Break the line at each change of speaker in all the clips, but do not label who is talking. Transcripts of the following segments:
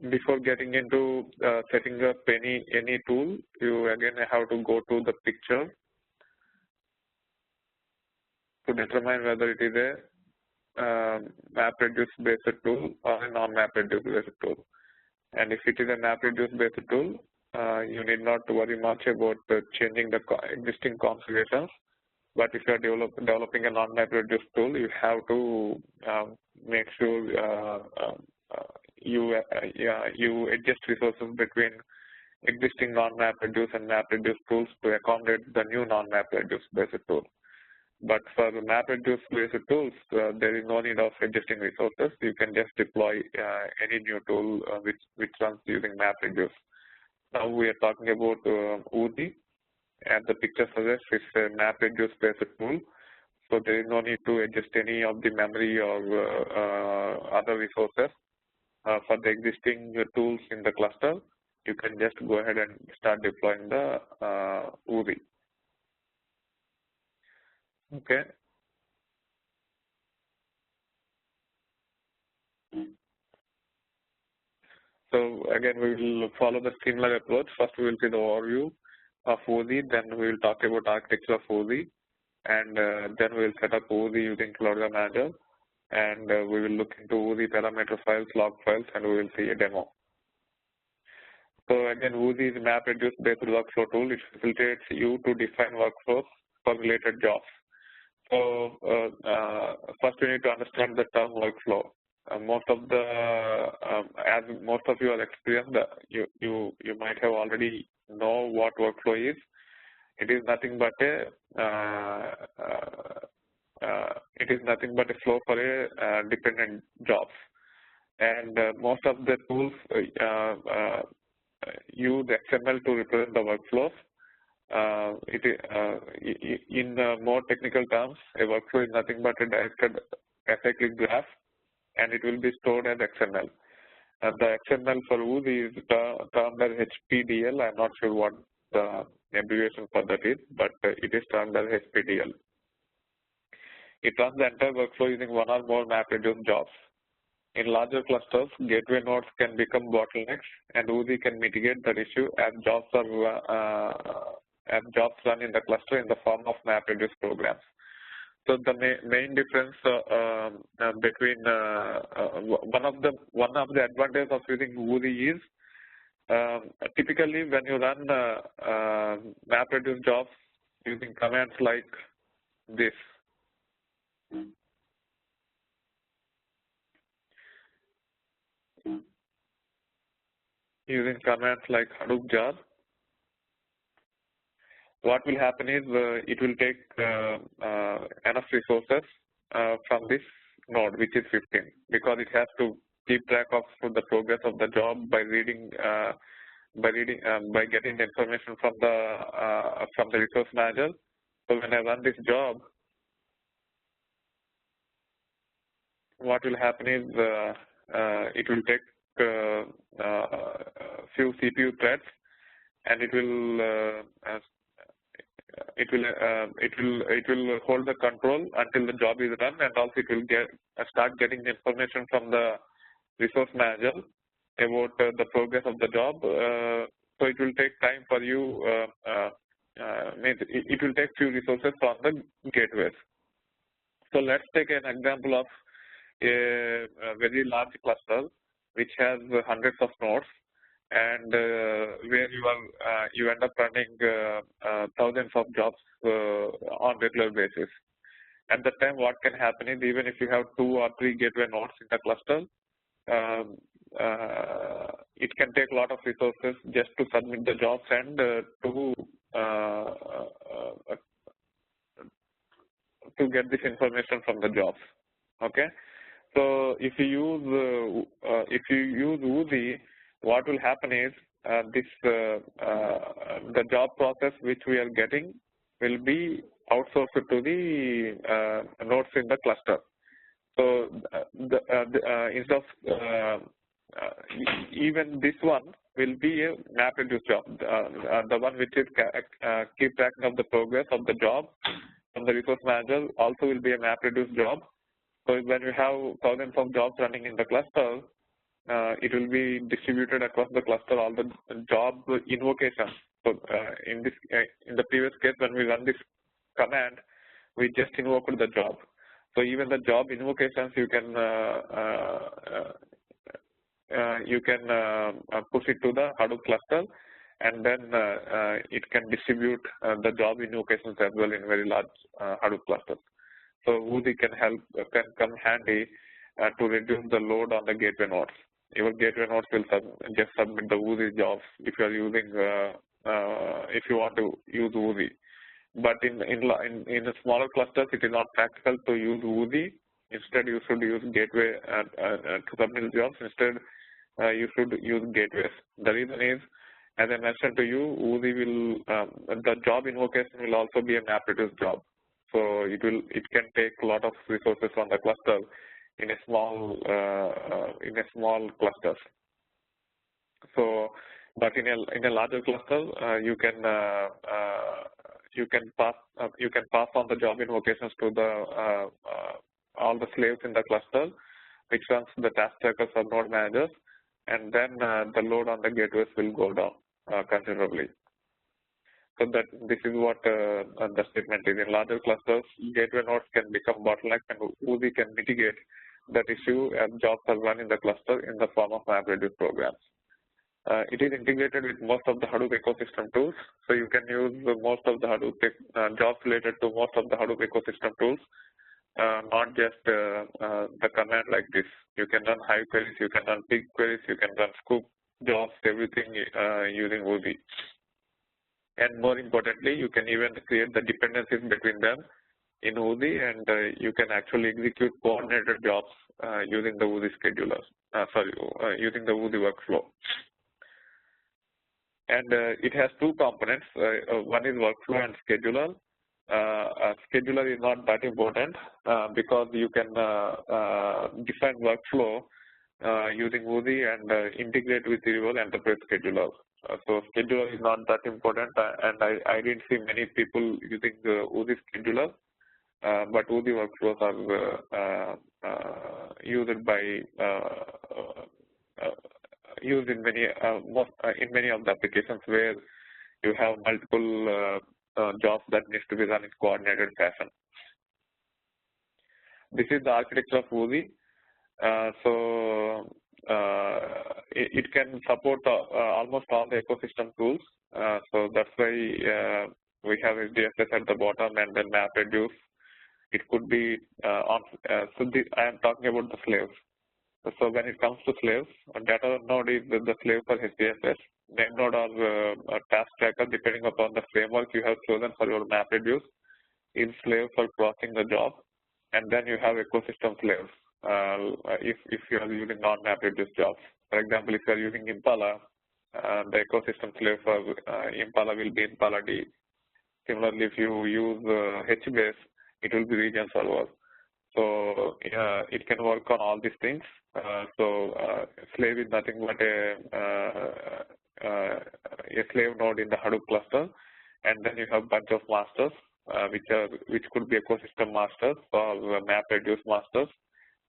before getting into setting up any tool, you again have to go to the picture to determine whether it is a MapReduce based tool or a non-MapReduce based tool. And if it is a MapReduce based tool, you need not worry much about changing the existing configurations. But if you are developing a non-MapReduce tool, you have to make sure you adjust resources between existing non-MapReduce and MapReduce tools to accommodate the new non-MapReduce based tool. But for the MapReduce based tools, there is no need of adjusting resources. You can just deploy any new tool which runs using MapReduce. Now we are talking about Oozie, and the picture suggests it's a MapReduce based tool. So there is no need to adjust any of the memory or other resources for the existing tools in the cluster. You can just go ahead and start deploying the Oozie. Okay. So again, we will follow the similar approach. First, we will see the overview of Oozie, then we will talk about architecture of Oozie, and then we will set up Oozie using Cloudera Manager, and we will look into Oozie parameter files, log files, and we will see a demo. So again, Oozie is a MapReduce based workflow tool. It facilitates you to define workflows for related jobs. So first we need to understand the term workflow. Most of as most of you are experienced, you might have already know what workflow is. It is nothing but a flow for a dependent jobs. And most of the tools use XML to represent the workflows. In more technical terms, a workflow is nothing but a directed acyclic graph, and it will be stored as XML. The XML for Oozie is termed as HPDL. I'm not sure what the abbreviation for that is, but it is termed as HPDL. It runs the entire workflow using one or more MapReduce jobs. In larger clusters, gateway nodes can become bottlenecks, and Oozie can mitigate that issue as jobs run in the cluster in the form of MapReduce programs. So the main difference between one of the advantages of using Oozie is typically when you run MapReduce jobs using commands like this. Using commands like Hadoop jar, what will happen is it will take enough resources from this node, which is 15, because it has to keep track of the progress of the job by getting the information from the resource manager. So when I run this job, what will happen is it will take few CPU threads, and it will hold the control until the job is run, and also it will start getting the information from the resource manager about the progress of the job. So it will take time for you. It will take few resources from the gateways. So let's take an example of a very large cluster which has hundreds of nodes, and where you end up running thousands of jobs on regular basis. At that time, what can happen is, even if you have 2 or 3 gateway nodes in the cluster, it can take a lot of resources just to submit the jobs and to get this information from the jobs. Okay, so if you use Oozie, what will happen is the job process which we are getting will be outsourced to the nodes in the cluster. So instead of even this one will be a MapReduce job, the one which is keep track of the progress of the job from the resource manager also will be a MapReduce job. So when you have thousands of jobs running in the cluster, it will be distributed across the cluster, all the job invocations. So in the previous case, when we run this command, we just invoked the job. So even the job invocations, you can push it to the Hadoop cluster, and then it can distribute the job invocations as well in very large Hadoop clusters. So Oozie can come handy to reduce the load on the gateway nodes. Your gateway nodes will just submit the Oozie jobs if you are using if you want to use Oozie. But in the smaller clusters, it is not practical to use Oozie. Instead, you should use gateway to submit jobs. Instead, you should use gateways. The reason is, as I mentioned to you, Oozie will the job invocation will also be a MapReduce job. So it can take a lot of resources on the cluster in a small clusters. So, but in a larger cluster, you can pass on the job invocations to the all the slaves in the cluster, which runs the task tracker subnode managers, and then the load on the gateways will go down considerably. So that this is what the statement is. In larger clusters, gateway nodes can become bottlenecks, and Oozie can mitigate that issue as jobs are run in the cluster in the form of MapReduce programs. It is integrated with most of the Hadoop ecosystem tools, so you can use most of the Hadoop jobs related to most of the Hadoop ecosystem tools, not just the command like this. You can run Hive queries, you can run pig queries, you can run scoop jobs, everything using Oozie. And more importantly, you can even create the dependencies between them in Oozie, and you can actually execute coordinated jobs using the Oozie scheduler. Using the Oozie workflow. And it has two components. One is workflow and scheduler. Scheduler is not that important because you can define workflow using Oozie and integrate with the real enterprise scheduler. So scheduler is not that important, and I didn't see many people using the Oozie scheduler, but Oozie workflows are used in many of the applications where you have multiple jobs that needs to be run in coordinated fashion. This is the architecture of Oozie. It can support almost all the ecosystem tools. So that's why we have HDFS at the bottom and then MapReduce. It could be I am talking about the slaves. So when it comes to slaves, a data node is the slave for HDFS. Name node or task tracker, depending upon the framework you have chosen for your MapReduce, is slave for processing the job. And then you have ecosystem slaves if you are using non-MapReduce jobs. For example, if you are using Impala, the ecosystem slave for Impala will be Impala D. Similarly, if you use HBase, it will be region server. So it can work on all these things. Slave is nothing but a slave node in the Hadoop cluster, and then you have a bunch of masters, which could be ecosystem masters or MapReduce masters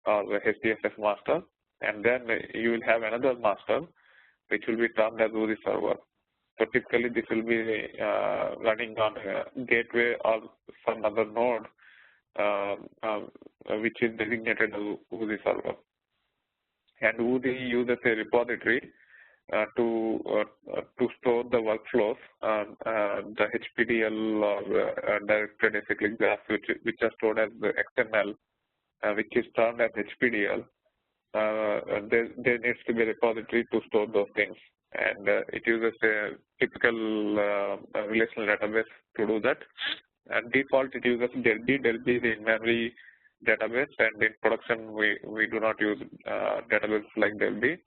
or the HDFS master, and then you will have another master which will be termed as Oozie server. So typically this will be running on a gateway or some other node which is designated as Oozie server. And Oozie uses a repository to store the workflows, the HPDL or directed acyclic graphs, which are stored as the XML, which is termed as HPDL. There needs to be a repository to store those things, and it uses a typical relational database to do that. And default, it uses Delby. Delby is the in-memory database, and in production, we do not use database like Delby.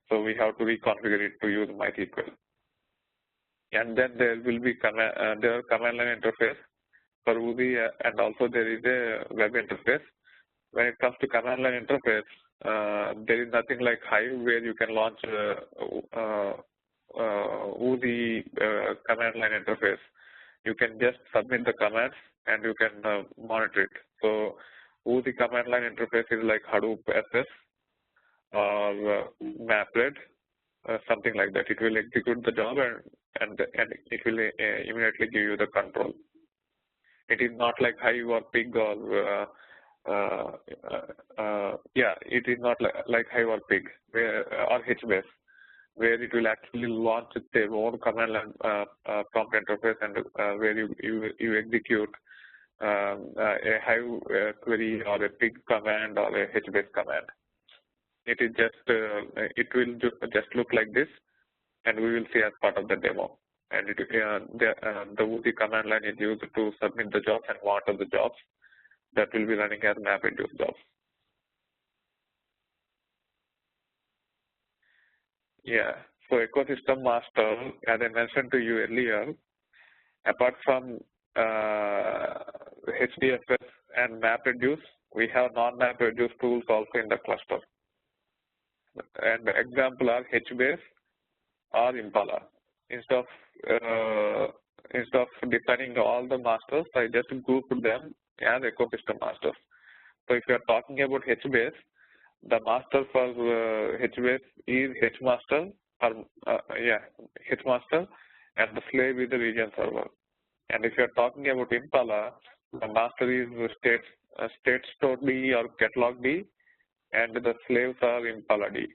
So we have to reconfigure it to use MySQL. And then there will be command line interface for Oozie, and also there is a web interface. When it comes to command line interface, there is nothing like Hive where you can launch Oozie command line interface. You can just submit the commands and you can monitor it. So Oozie command line interface is like Hadoop SS or mapped, something like that. It will execute the job and it will immediately give you the control. It is not like Hive or Pig or it is not like Hive or Pig or HBase, where it will actually launch their own command line prompt interface and where you execute a Hive query or a Pig command or a HBase command. It is just it will just look like this, and we will see as part of the demo. And the Oozie command line is used to submit the jobs and monitor the jobs that will be running as MapReduce jobs. Yeah. So ecosystem master, as I mentioned to you earlier, apart from HDFS and MapReduce, we have non-MapReduce tools also in the cluster. And the example are HBase or Impala. Instead of defining all the masters, I just grouped them as ecosystem masters. So if you are talking about HBase, the master for HBase is HMaster, HMaster, and the slave is the region server. And if you are talking about Impala, the master is state store D or catalog D, and the slaves are Impala D.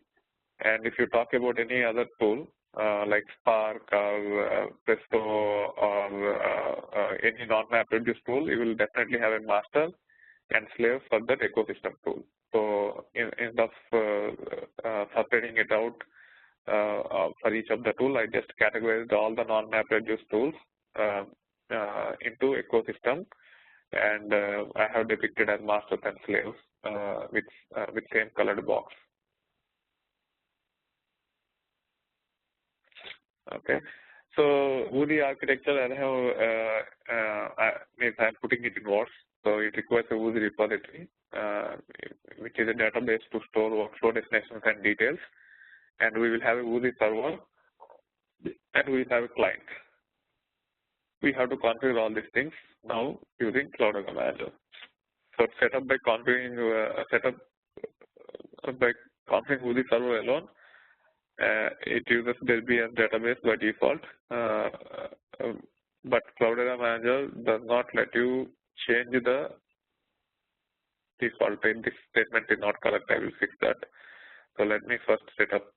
And if you talk about any other tool, like Spark or Presto or any non-MapReduce tool, you will definitely have a master and slave for that ecosystem tool. So instead of separating it out for each of the tool, I just categorized all the non-MapReduce tools into ecosystem, and I have depicted as masters and slaves with same colored box. Okay, so Oozie architecture, I'm putting it in words. So it requires a Oozie repository, which is a database to store workflow destinations and details. And we will have a Oozie server, and we will have a client. We have to configure all these things now using Cloudera Manager. So setup by configuring Oozie server alone. It uses Delphi database by default, but Cloudera Manager does not let you change the default. This statement is not correct. I will fix that. So let me first set up.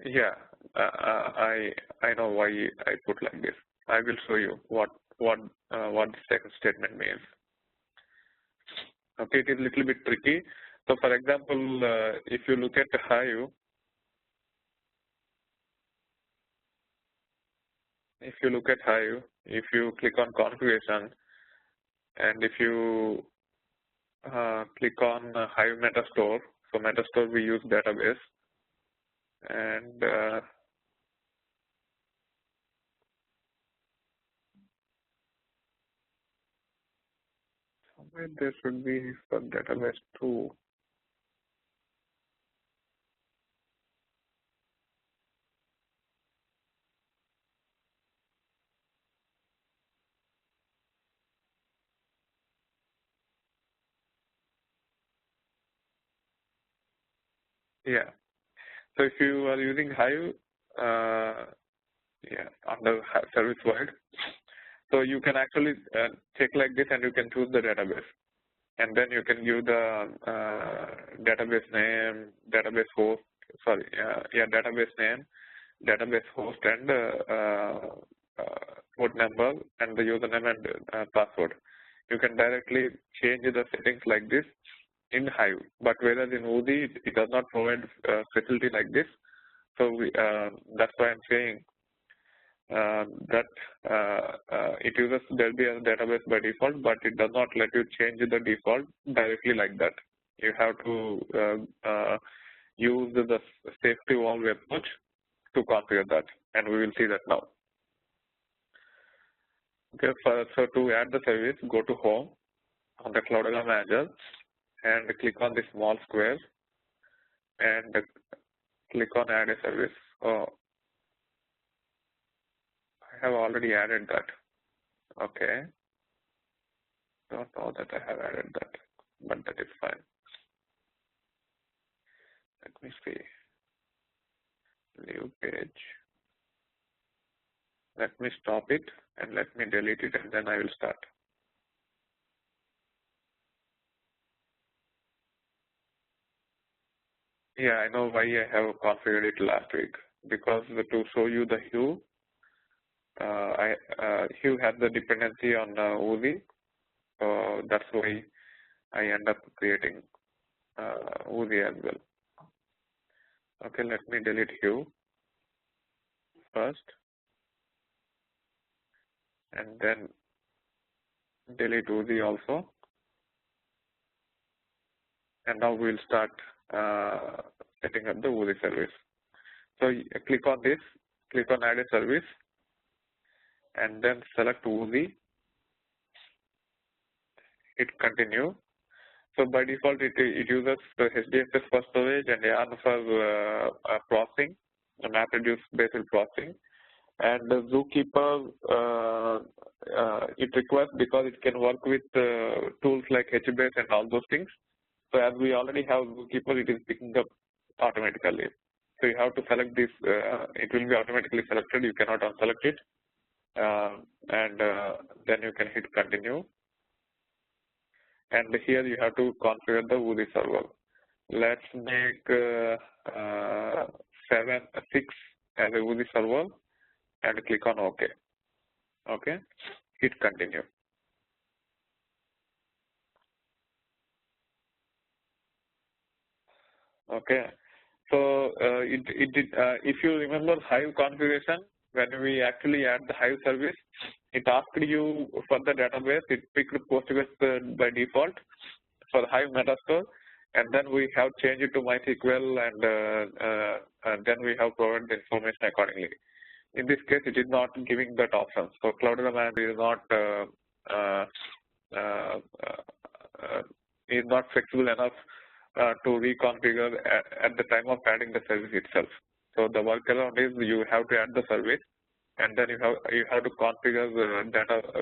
Yeah, I know why I put like this. I will show you what the second statement means. Okay, it is a little bit tricky. So, for example, if you look at Hive, if you click on configuration, and if you click on Hive Metastore, so Metastore we use database, and somewhere there should be some database too. Yeah. So if you are using Hive, under service wide, so you can actually check like this, and you can choose the database, and then you can give the database name, database host. Database name, database host, and port number, and the username and password. You can directly change the settings like this in Hive, but whereas in Oozie, it does not provide facility like this. So that's why I'm saying that it uses Delphi as a database by default, but it does not let you change the default directly like that. You have to use the safety valve approach to configure that, and we will see that now. Okay, so to add the service, go to Home on the Cloudera Manager and click on the small square and click on Add a Service. Oh, I have already added that. Okay. Don't know that I have added that, but see. Leave page. Let me stop it and let me delete it, and then I will start. Yeah, I know why I have configured it last week, because to show you the Hive, Hive has the dependency on Oozie, so that's why I end up creating Oozie as well. Okay, let me delete Hive first, and then delete Oozie also. And now we'll start setting up the Oozie service. So click on this, click on add a service, and then select Oozie. Hit continue. So by default, it uses the HDFS for storage and Garn for processing, the MapReduce based processing. And the Zookeeper, it requires because it can work with tools like HBase and all those things. So as we already have Zookeeper, it is picking up automatically. So you have to select this, it will be automatically selected, you cannot unselect it. Then you can hit continue. And here you have to configure the Oozie server. Let's make 6 as a Oozie server and click on OK. Okay, hit continue. Okay, so if you remember Hive configuration, when we actually add the Hive service, it asked you for the database, it picked Postgres by default for the Hive metastore, and then we have changed it to MySQL, and then we have provided the information accordingly. In this case, it is not giving that option. So Cloudera is not flexible enough to reconfigure at the time of adding the service itself. So the workaround is you have to add the service, and then you have to configure the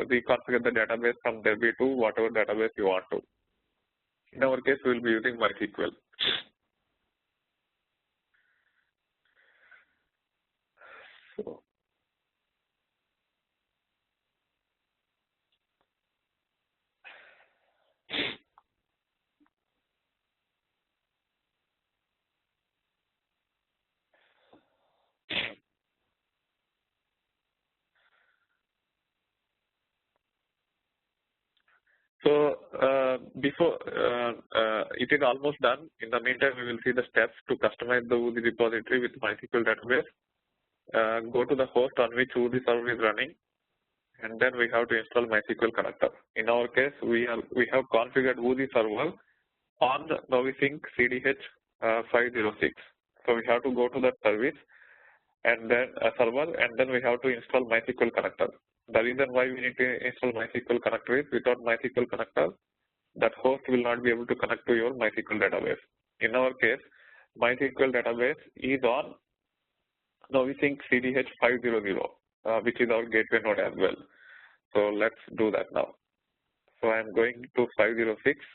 reconfigure the database from DB to whatever database you want to. In our case, we will be using MySQL. So before it is almost done. In the meantime, we will see the steps to customize the Oozie repository with MySQL database. Go to the host on which Oozie server is running, and then we have to install MySQL connector. In our case, we have configured Oozie server on the NoviSync CDH 506. So we have to go to that service and then a server, and then we have to install MySQL connector. The reason why we need to install MySQL connector is without MySQL connector, that host will not be able to connect to your MySQL database. In our case, MySQL database is on NoviSync CDH 500, which is our gateway node as well. So let's do that now. So I'm going to 506.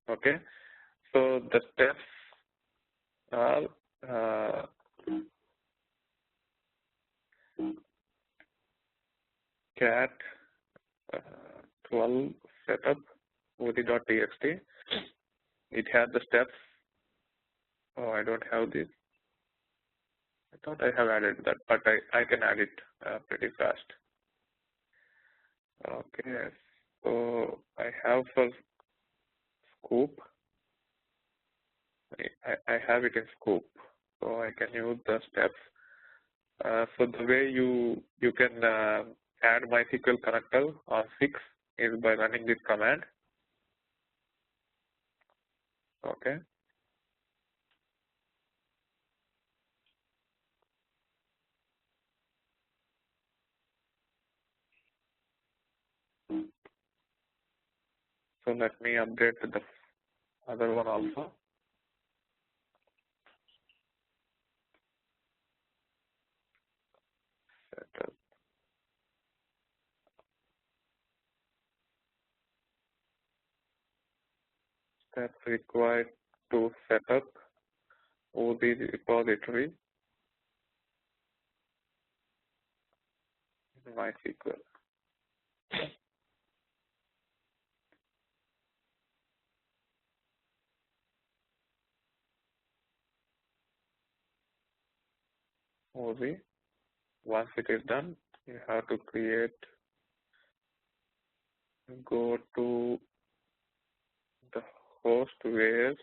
Okay, so the steps are cat 12 setup Oozie.txt. It has the steps. Oh, I don't have this. I thought I have added that, but I can add it pretty fast. Okay, so I have for scoop. I have it in scoop, so I can use the steps. So the way you can add MySQL connector on 6 is by running this command. Okay. So let me update the other one also. steps required to set up Oozie repository in MySQL. Oozie. Once it is done, you have to go to the host where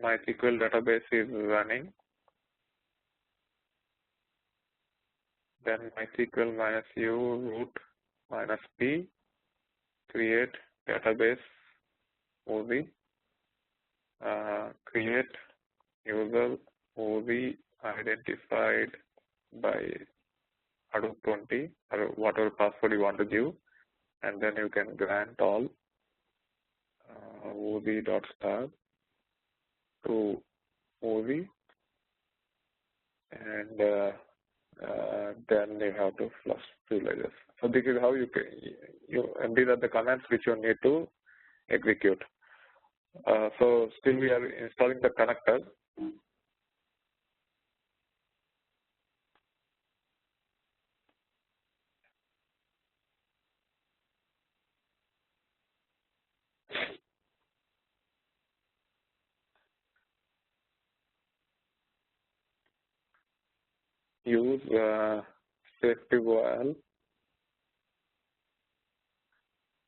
MySQL database is running. Then MySQL -u root -p, create database Oozie, create user Oozie identified by Hadoop 20 or whatever password you want to give, and then you can grant all Oozie.star to Oozie, and then you have to flush privileges. So this is how these are the commands which you need to execute. So still we are installing the connector. Use safety valve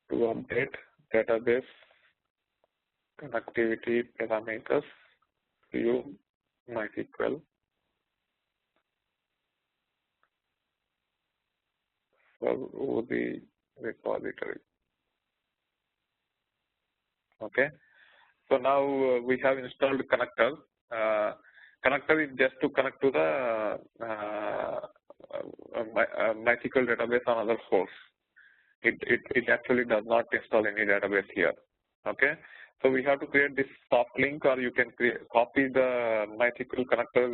to update database connectivity parameters to MySQL for Oozie repository. Okay. So now we have installed connector. Connector is just to connect to the MySQL database on other source. It actually does not install any database here. Okay. So we have to create this soft link, or you can copy the MySQL connector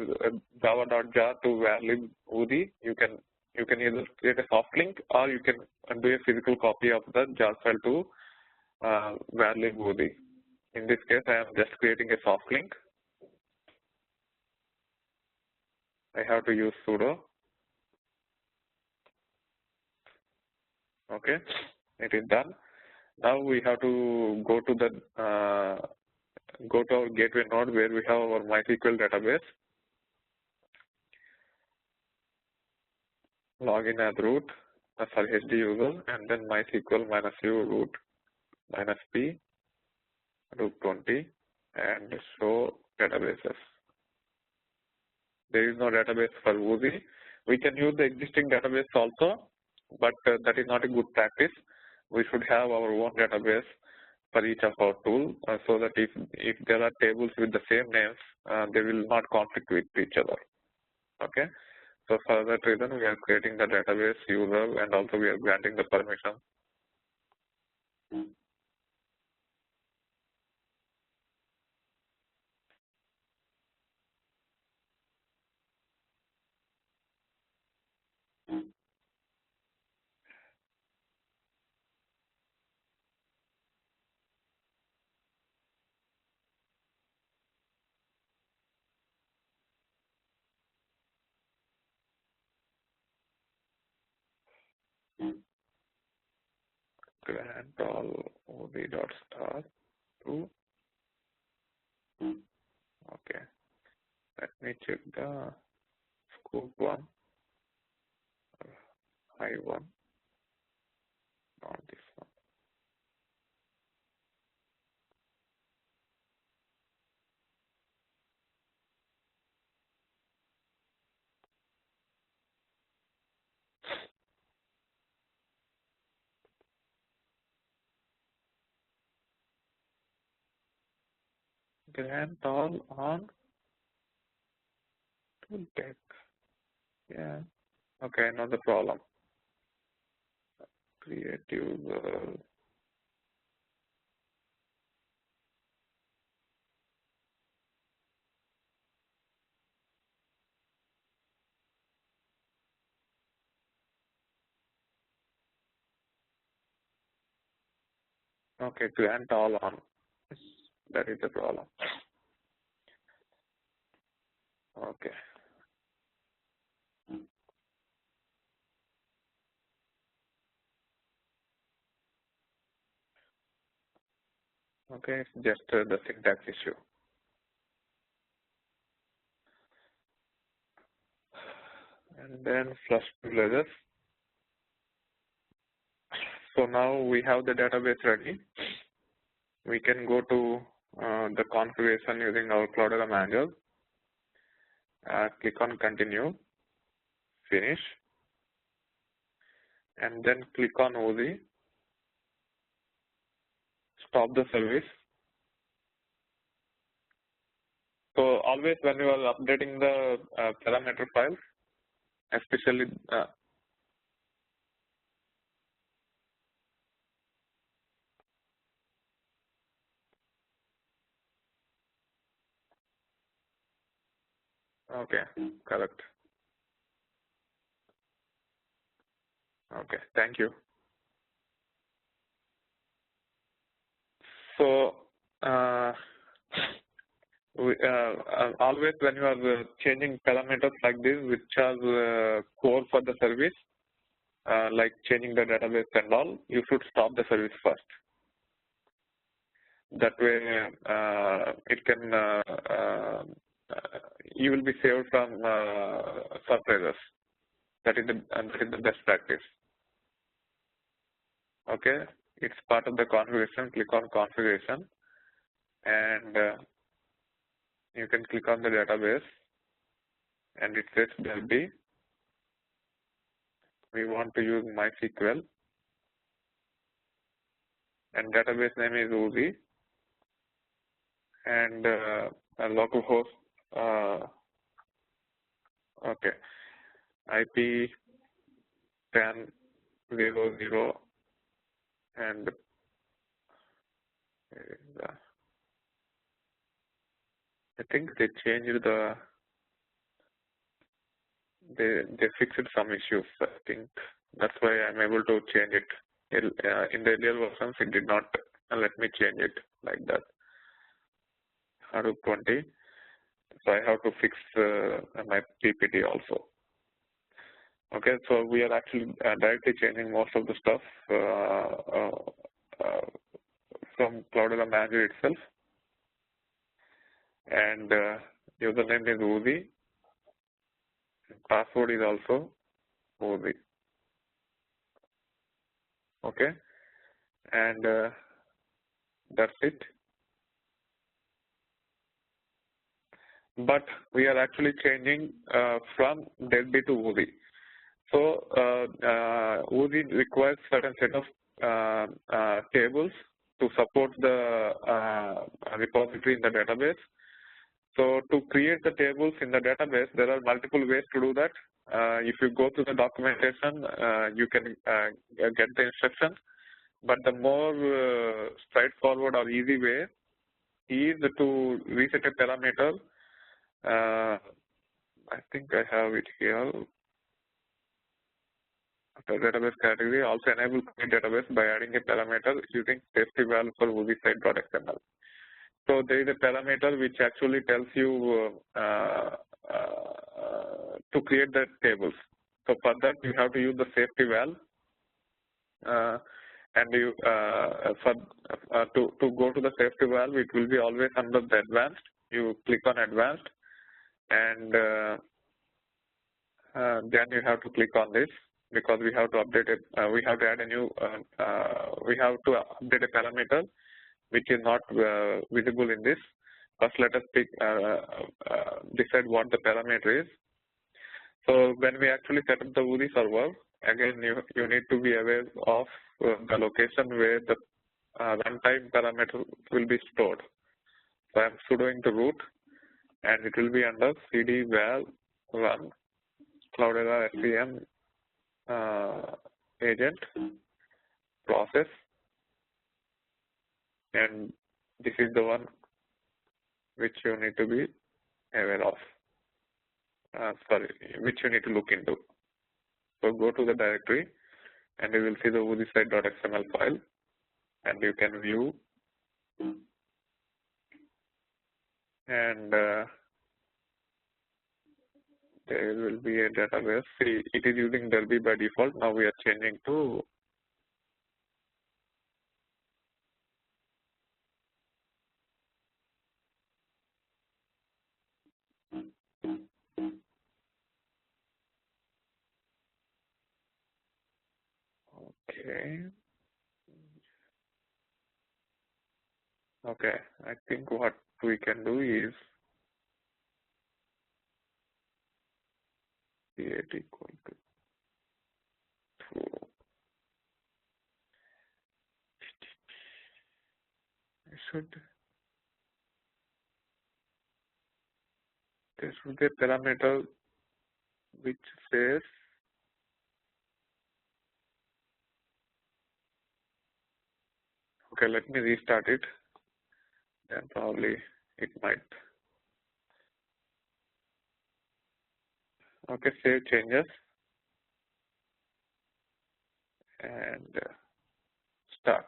java.jar to varlib Oozie. You can either create a soft link, or you can do a physical copy of the jar file to varlib Oozie. In this case, I am just creating a soft link. I have to use sudo. Okay, it is done. Now we have to go to our gateway node where we have our MySQL database. Log in as root, HD user, and then MySQL -u root -p root 20 and show databases. There is no database for Oozie. We can use the existing database also, but that is not a good practice. We should have our own database for each of our tools, so that if there are tables with the same names, they will not conflict with each other. Okay. So for that reason, we are creating the database user, and also we are granting the permission. Grant all Oozie.star to. Okay. Let me check the scope one, Hive one, not this one. Grant all on to tech. Yeah. Okay, not the problem. Create user. Okay, grant all on. That is the problem. Okay. Okay, it's just the syntax issue. And then flush privileges. So now we have the database ready. We can go to the configuration using our Cloudera manager. Click on continue, finish, and then click on Oozie. Stop the service. So always when you are updating the parameter files, especially okay, correct. Okay, thank you. So always when you are changing parameters like this, which are core for the service, like changing the database and all, you should stop the service first. That way, it can you will be saved from surprises. That is the best practice. Okay, it's part of the configuration. Click on configuration, and you can click on the database, and it says there be. We want to use MySQL, and database name is Oozie, and localhost. Okay, IP 10.0.0 and I think they changed they fixed some issues. I think that's why I'm able to change it. In the earlier versions, it did not let me change it like that. Hadoop 20. So I have to fix my PPT also. Okay, so we are actually directly changing most of the stuff from Cloudera Manager itself. And username is Oozie. Password is also Oozie. Okay, and that's it. But we are actually changing from deadbeat to Oozie. So Oozie requires certain set of tables to support the repository in the database. So to create the tables in the database, there are multiple ways to do that. If you go to the documentation, you can get the instructions. But the more straightforward or easy way is to reset a parameter. I think I have it here. The database category also enable create database by adding a parameter using safety valve for Oozie site.xml. So there is a parameter which actually tells you to create the tables. So for that you have to use the safety valve, and you to go to the safety valve, it will be always under the advanced. You click on advanced, and then you have to click on this, because we have to update it. We have to add a new. We have to update a parameter which is not visible in this. First, let us decide what the parameter is. So when we actually set up the Oozie server, again you need to be aware of the location where the runtime parameter will be stored. So I am sudoing the root, and it will be under cd val run Cloudera SCM agent process, and this is the one which you need to be aware of. Which you need to look into. So go to the directory, and you will see the Oozie site.xml file, and you can view and there will be a database. See, it is using Derby by default. Now we are changing to okay. Okay, I think what we can do is create equal to true. There should be a parameter which says, okay, let me restart it, then probably it might. Okay, save changes and start.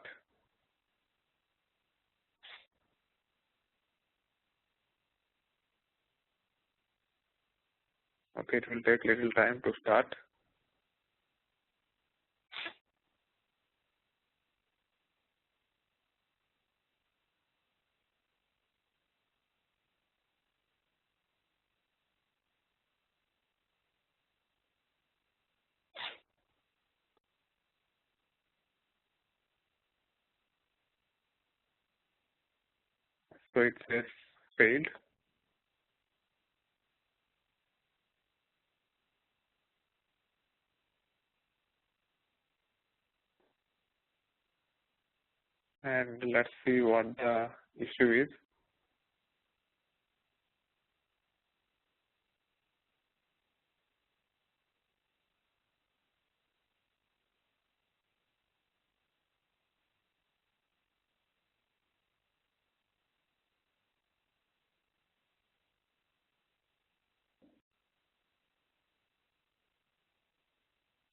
Okay, it will take little time to start. So it says failed. And let's see what the issue is.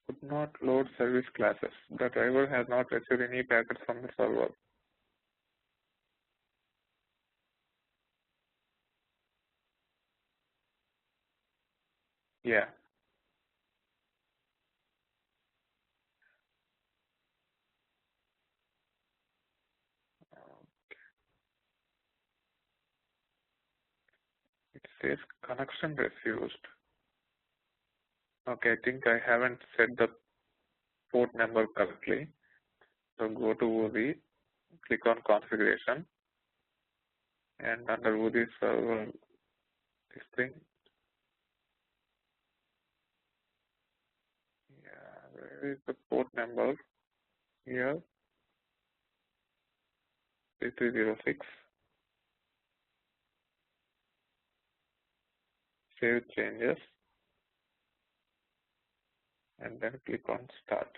Could not load service classes. The driver has not received any packets from the server. Yeah. It says connection refused. Okay, I think I haven't set the port number correctly. So go to Oozie, click on configuration, and under Oozie server, this thing. Yeah, where is the port number? Here, 3306. Save changes, and then click on start.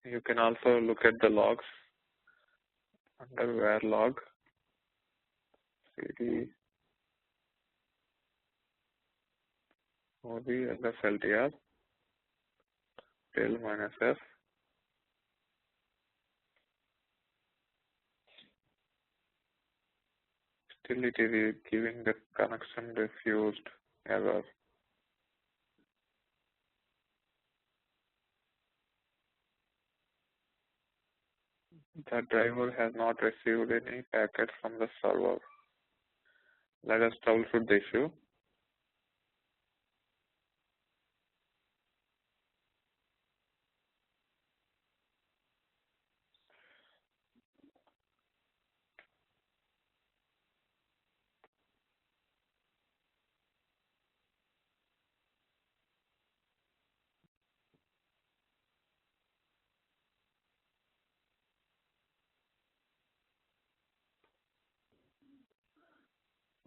You can also look at the logs under where log, cd, Oozie, lsltr, tail minus f. Still it is giving the connection refused error. The driver has not received any packets from the server. Let us troubleshoot the issue.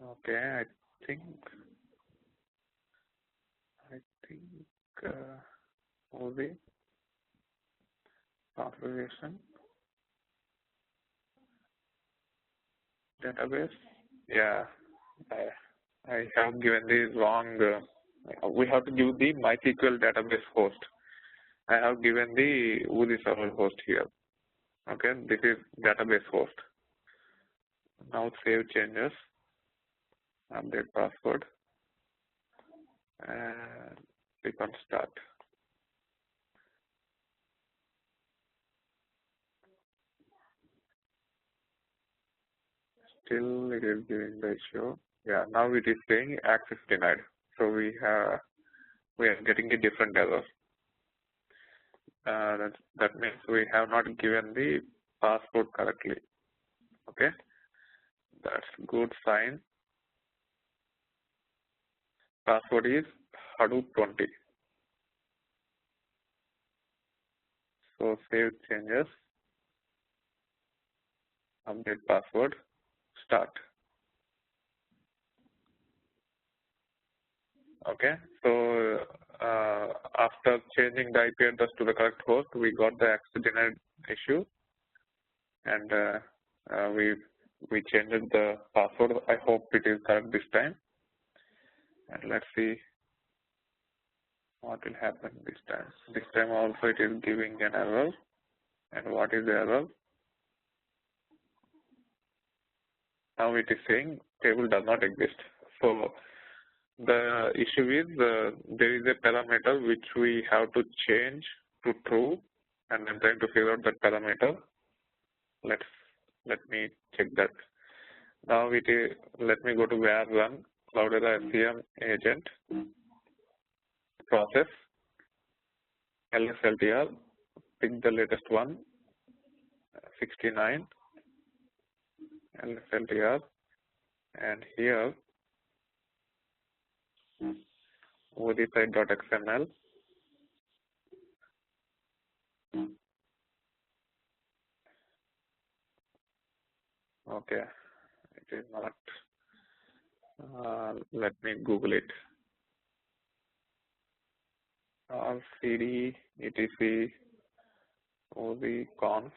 Okay, think I think Oozie configuration database. Yeah, I have given the wrong We have to give the MySQL database host. I have given the Oozie server host here. Okay, this is database host. Now save changes, update password, and click on start. Still it is giving the issue. Yeah, now it is saying access denied. So we are getting a different error. That means we have not given the password correctly. Okay, that's good sign. Password is Hadoop 20. So save changes, update password, start. Okay, so after changing the IP address to the correct host, we got the access denied issue, and we changed the password. I hope it is correct this time. And let's see what will happen this time. This time also it is giving an error. And what is the error? Now it is saying table does not exist. So the issue is there is a parameter which we have to change to true, and I'm trying to figure out that parameter. Let me check that. Now let me go to where run Cloudera SCM agent process LSLTR, pick the latest one, 69 LSLTR, and here oodisite.xml. Okay, it is not. Let me Google it. cd etc Oozie conf.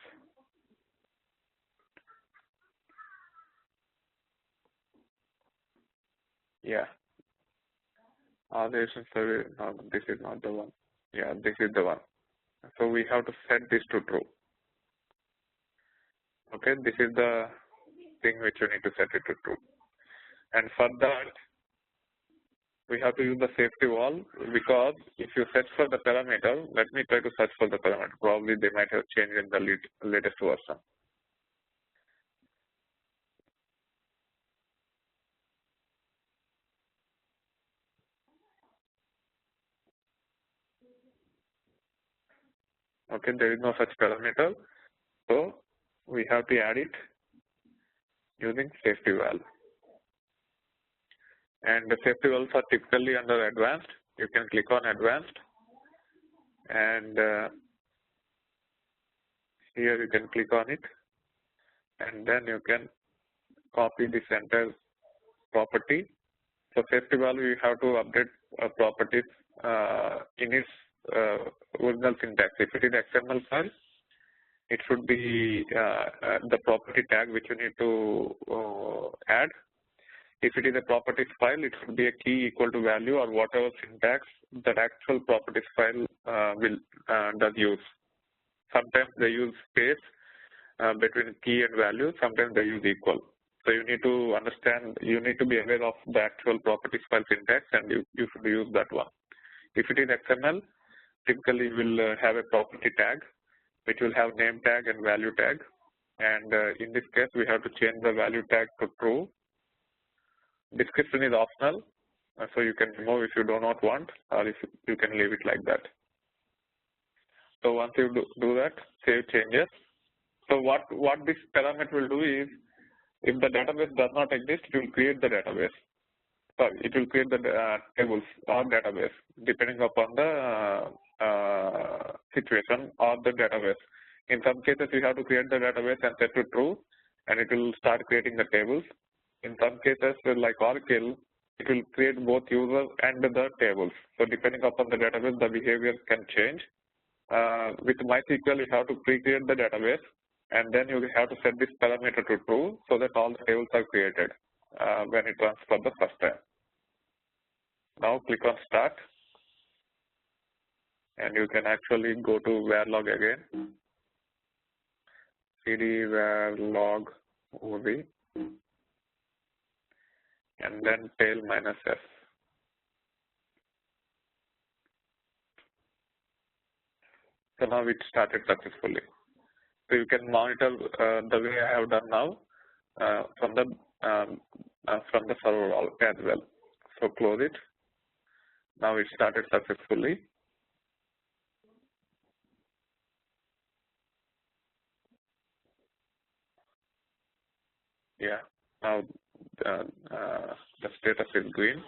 Yeah. Organization survey. No, this is not the one. Yeah, this is the one. So we have to set this to true. Okay, this is the thing which you need to set it to true. And for that, we have to use the safety wall, because if you search for the parameter, let me try to search for the parameter. Probably they might have changed in the latest version. Okay, there is no such parameter. So we have to add it using safety valve. And the safety valves are typically under advanced. You can click on advanced, and here you can click on it, and then you can copy this entire property. So safety valve, you have to update properties in its original syntax. If it is XML file, it should be the property tag which you need to add. If it is a properties file, it should be a key equal to value or whatever syntax that actual properties file does use. Sometimes they use space between key and value. Sometimes they use equal. So you need to understand, you need to be aware of the actual properties file syntax, and you should use that one. If it is XML, typically you will have a property tag, which will have name tag and value tag. And in this case, we have to change the value tag to true. Description is optional, so you can remove if you do not want, or if you can leave it like that. So once you do that, save changes. So what this parameter will do is, if the database does not exist, it will create the database. Sorry, it will create the tables or database, depending upon the situation or the database. In some cases, you have to create the database and set to true, and it will start creating the tables. In some cases, like Oracle, it will create both users and the tables. So depending upon the database, the behavior can change. With MySQL, you have to pre-create the database, and then you have to set this parameter to true, so that all the tables are created when it runs for the first time. Now click on Start, and you can actually go to varlog again, cd varlog Oozie, and then tail -s. So now it started successfully. So you can monitor the way I have done now from the server as well. So close it. Now it started successfully. Yeah. Now the status is green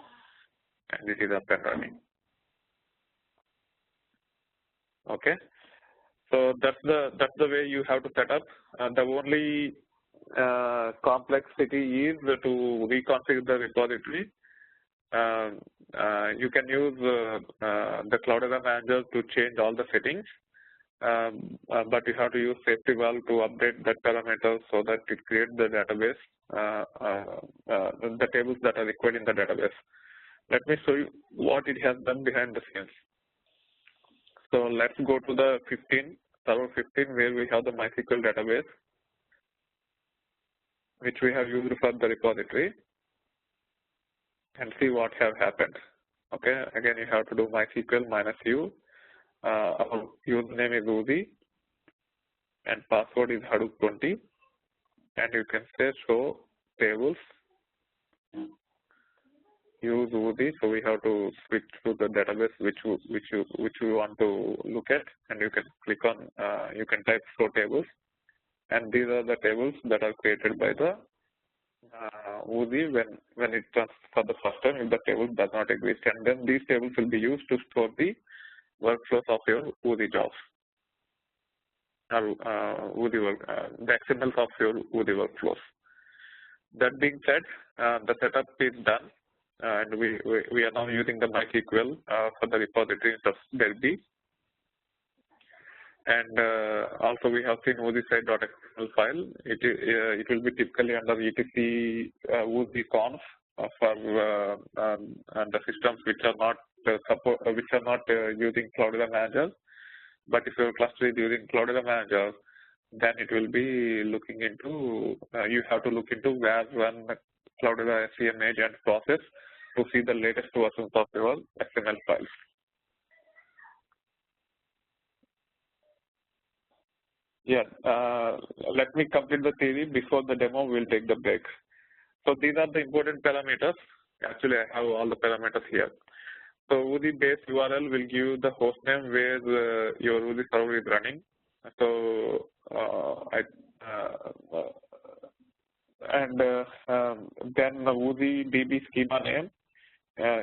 and it is up and running. Okay. So that's the way you have to set up. The only complexity is to reconfigure the repository. You can use the Cloudera manager to change all the settings, but you have to use safety valve to update that parameter so that it creates the database, the tables that are required in the database. Let me show you what it has done behind the scenes. So let's go to the server 15, where we have the MySQL database, which we have used for the repository, and see what have happened. Okay, again you have to do MySQL -u. Our username is Oozie, and password is Hadoop 20, and you can say show tables. Use Oozie, so we have to switch to the database which you want to look at, and you can click on you can type show tables, and these are the tables that are created by the Oozie when it runs for the first time if the table does not exist, and then these tables will be used to store the workflows of your Oozie jobs, or the XMLs of your Oozie workflows. That being said, the setup is done. And we are now using the MySQL for the repository of Delphi. And also we have seen Oozie site.xml file. It will be typically under etc Oozie conf for the systems which are not using Cloudera Manager. But if your cluster is using Cloudera Manager, then it will be looking into you have to look into where run Cloudera SCM agent process to see the latest versions of your XML files. Yeah, let me complete the theory. Before the demo, we'll take the break. So these are the important parameters. Actually, I have all the parameters here. So Oozie base URL will give you the host name where your Oozie server is running. So then the Oozie DB schema name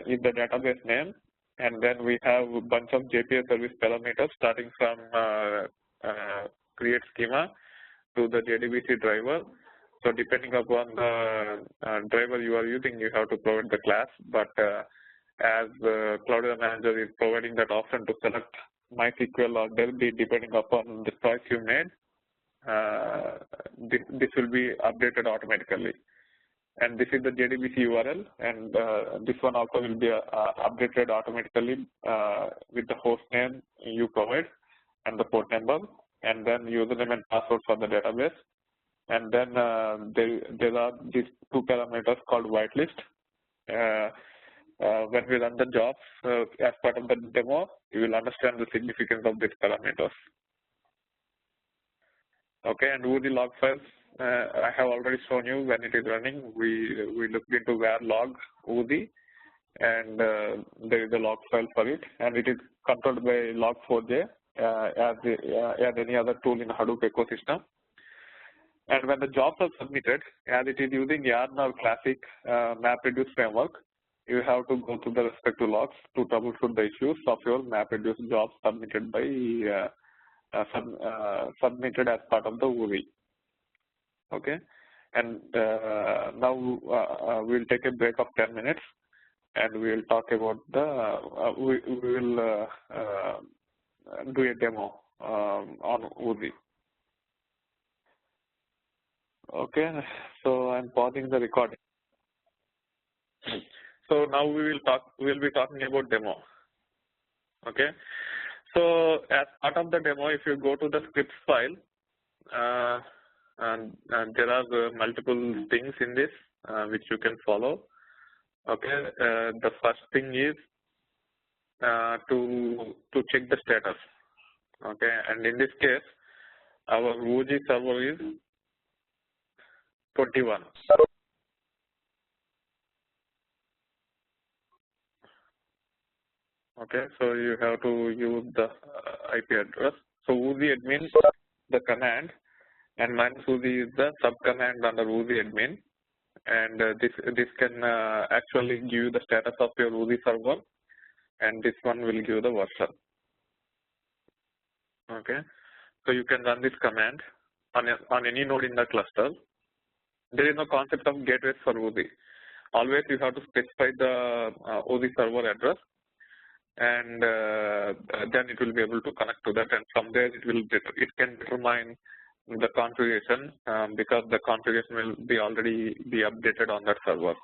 is the database name, and then we have a bunch of JPA service parameters starting from create schema to the JDBC driver. So depending upon the driver you are using, you have to provide the class, but as Cloudera Manager is providing that option to select MySQL or Delphi depending upon the choice you made, this will be updated automatically. And this is the JDBC URL, and this one also will be updated automatically with the host name you provide and the port number, and then username and password for the database. And then there are these two parameters called whitelist. When we run the jobs as part of the demo, you will understand the significance of these parameters. Okay, and Oozie log files, I have already shown you when it is running. We looked into where log Oozie, and there is a log file for it, and it is controlled by log4j as any other tool in Hadoop ecosystem. And when the jobs are submitted, as it is using Yarn or classic MapReduce framework, you have to go to the respective logs to troubleshoot the issues of your MapReduce jobs submitted by submitted as part of the Oozie. Okay, and now we'll take a break of 10 minutes, and we'll talk about the we will do a demo on Oozie. Okay, so I'm pausing the recording. So now we'll be talking about demo. Okay. So as part of the demo, if you go to the scripts file, and there are multiple things in this which you can follow. Okay. The first thing is to check the status. Okay. And in this case, our Oozie server is 21. Okay, so you have to use the IP address. So Oozie admin, the command, and minus Oozie is the subcommand under Oozie admin, and this can actually give you the status of your Oozie server, and this one will give the version. Okay, so you can run this command on any node in the cluster. There is no concept of gateways for Oozie. Always you have to specify the Oozie server address, and then it will be able to connect to that, and from there it can determine the configuration because the configuration will be already be updated on that server.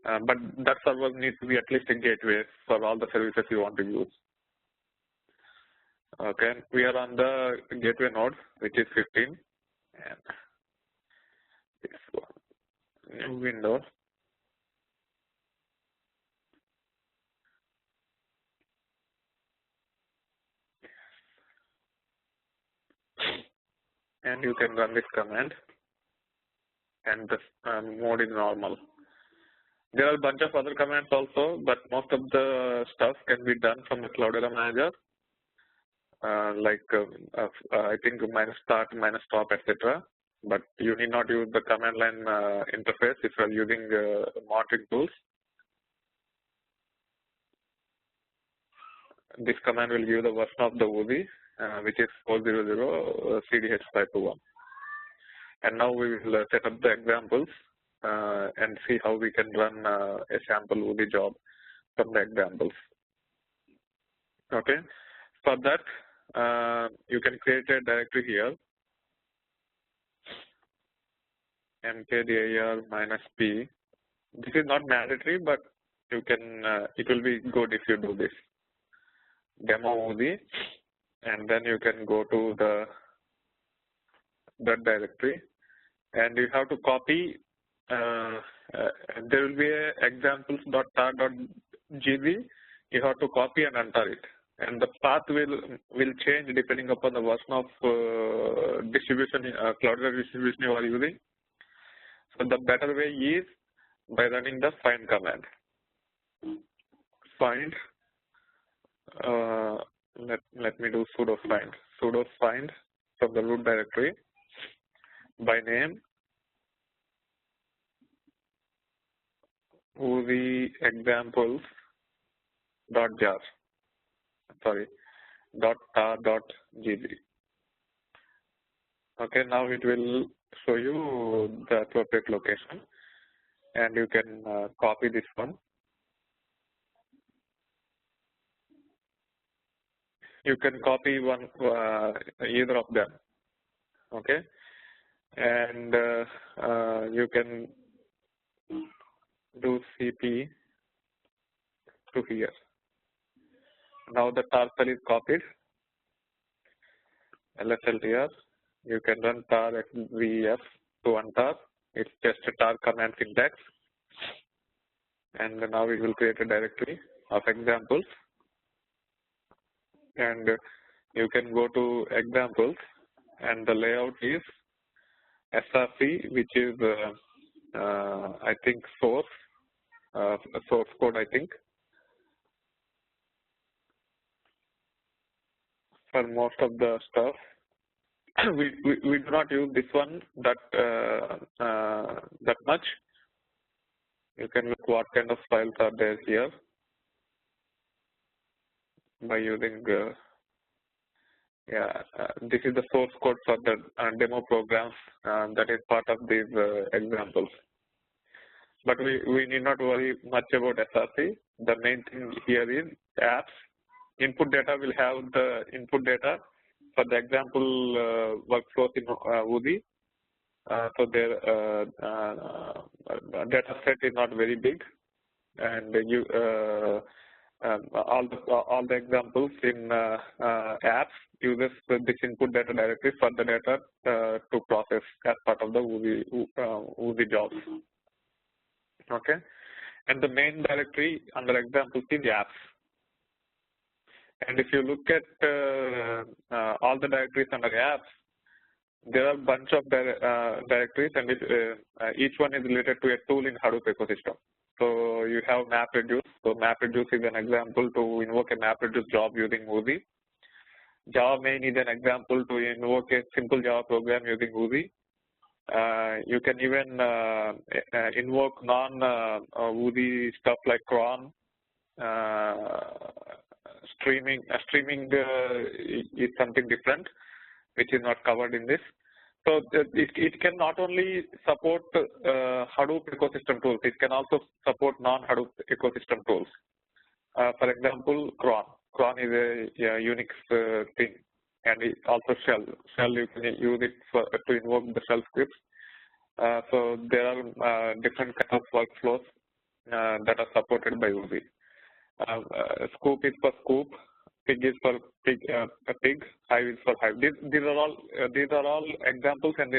But that server needs to be at least a gateway for all the services you want to use. Okay, we are on the gateway node, which is 15, and this one, new window. And you can run this command, and the mode is normal. There are a bunch of other commands also, but most of the stuff can be done from the Cloudera manager, I think -start, -stop, etc. But you need not use the command line interface if you are using monitoring tools. This command will give the version of the Oozie, which is 400 CDH521. And now we will set up the examples and see how we can run a sample Oozie job from the examples. Okay, for that you can create a directory here, mkdir -p. This is not mandatory, but you can. It will be good if you do this. Demo Oozie, and then you can go to that directory, and you have to copy. There will be a examples.tar.gz. You have to copy and enter it, and the path will change depending upon the version of distribution, Cloudera distribution you are using. So the better way is by running the find command. Find. Let me do sudo find. Sudo find from the root directory by name Oozie examples .jar. Sorry, .tar.gz. Okay, now it will show you the appropriate location, and you can copy this one. You can copy one either of them. Okay, and you can do cp to here. Now the tar file is copied. lsltr. You can run tar xvf to untar. It's just a tar command syntax. And now we will create a directory of examples. And you can go to examples, and the layout is src, which is I think source code, I think. For most of the stuff, we do not use this one that much. You can look what kind of files are there here by using this is the source code for the demo programs that is part of these examples. But we need not worry much about src. The main thing here is apps. Input data will have the input data for the example workflows in Oozie. So their data set is not very big, and you all the examples in apps uses this input data directory for the data to process as part of the Oozie jobs. Okay, and the main directory under examples is apps. And if you look at all the directories under apps, there are a bunch of directories, and each one is related to a tool in Hadoop ecosystem. So you have MapReduce. So MapReduce is an example to invoke a MapReduce job using Oozie. Java main is an example to invoke a simple Java program using Oozie. You can even invoke non-Oozie stuff like cron. Streaming is something different, which is not covered in this. So it can not only support Hadoop ecosystem tools, it can also support non-Hadoop ecosystem tools. For example, cron. Cron is a Unix thing, and it also shell. Shell, you can use it to invoke the shell scripts. So there are different kinds of workflows that are supported by Oozie. Scoop is for scoop, pig is for pig, hive is for hive. These are all examples, and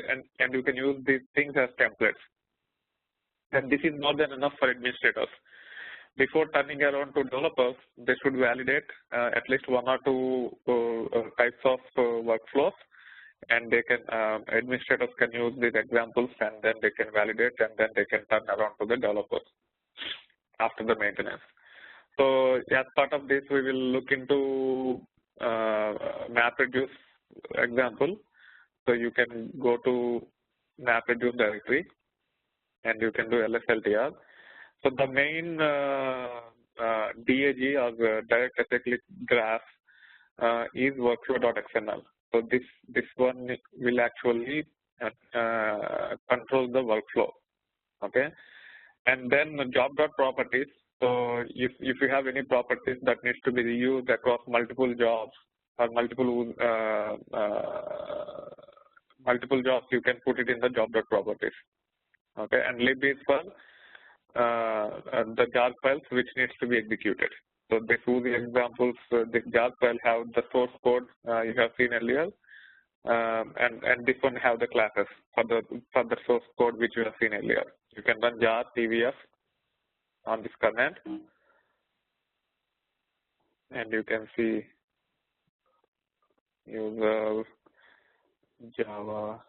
you can use these things as templates. And this is more than enough for administrators. Before turning around to developers, they should validate at least one or two types of workflows, and they can administrators can use these examples, and then they can validate, and then they can turn around to the developers after the maintenance. So as part of this, we will look into MapReduce example. So you can go to MapReduce directory, and you can do lsltr. So the main DAG, or the direct acyclic graph, is workflow.xml. So this one will actually control the workflow. Okay, and then the job.properties. So if you have any properties that needs to be reused across multiple jobs or multiple jobs, you can put it in the job.properties. Okay, and lib is for the jar files which needs to be executed. So this Oozie examples, this jar file have the source code you have seen earlier, and this one have the classes for the source code which you have seen earlier. You can run jar tvf on this command, and you can see user Java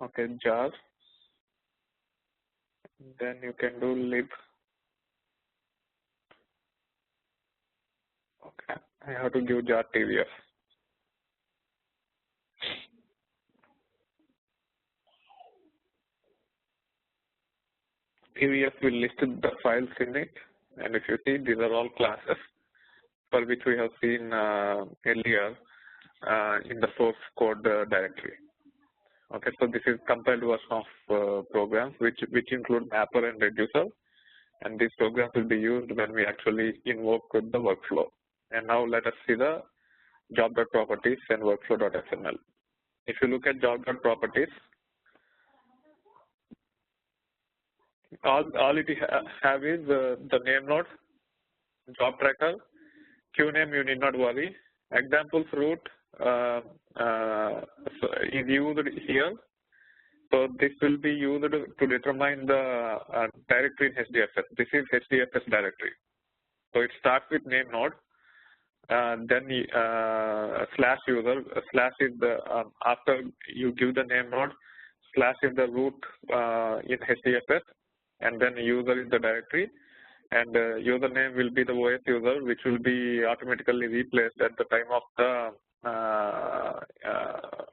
okay, jar. Then you can do lib. Okay, I have to give jar tvf. TVF will list the files in it, and if you see, these are all classes for which we have seen earlier in the source code directory. Okay, so this is compiled version of programs which include mapper and reducer, and these programs will be used when we actually invoke the workflow. And now let us see the job.properties and workflow.xml. If you look at job.properties, all it have is the name node, job tracker, queue name you need not worry, examples root is used here. So this will be used to determine the directory in HDFS. This is HDFS directory. So it starts with name node, then slash user, slash is the after you give the name node, slash is the root in HDFS, and then user is the directory, and username will be the OS user, which will be automatically replaced at the time of the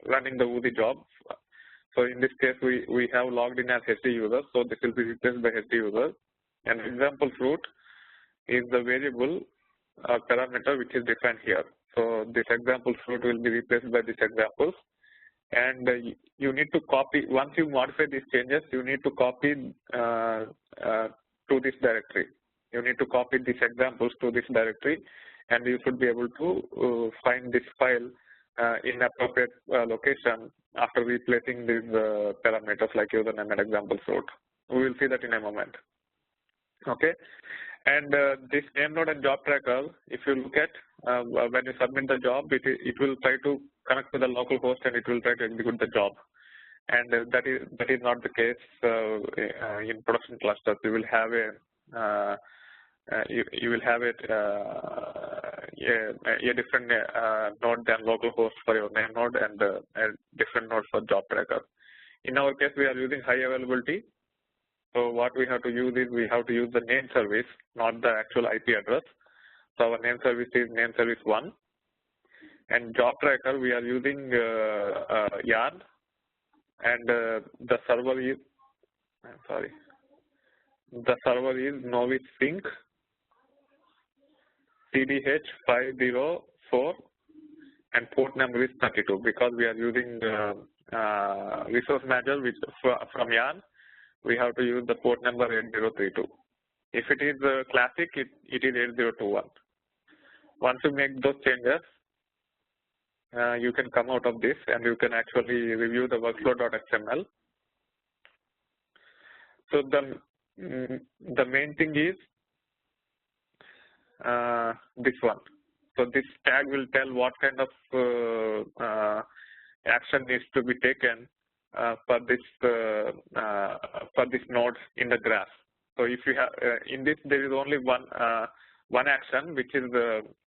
running the Oozie job. So in this case, we have logged in as HD user, so this will be replaced by HD user. And example root is the variable parameter which is defined here. So this example float will be replaced by this examples, and you need to copy, once you modify these changes, you need to copy to this directory. You need to copy these examples to this directory, and you should be able to find this file in appropriate location after replacing these parameters like username and example float. We will see that in a moment. Okay, and this name node and job tracker, if you look at when you submit the job, it will try to connect to the local host and it will try to execute the job. And that is not the case in production clusters. You will have a you will have a different node than local host for your name node and a different node for job tracker. In our case, we are using high availability. So what we have to use is we have to use the name service, not the actual IP address. So our name service is name service 1. And job tracker, we are using yarn, and the server is, the server is novice sync CDH 504, and port number is 32, because we are using resource manager which from yarn. We have to use the port number 8032. If it is classic, it is 8021. Once you make those changes, you can come out of this and you can actually review the workflow.xml. So the main thing is this one. So this tag will tell what kind of action needs to be taken for this node in the graph. So if you have in this, there is only one action which is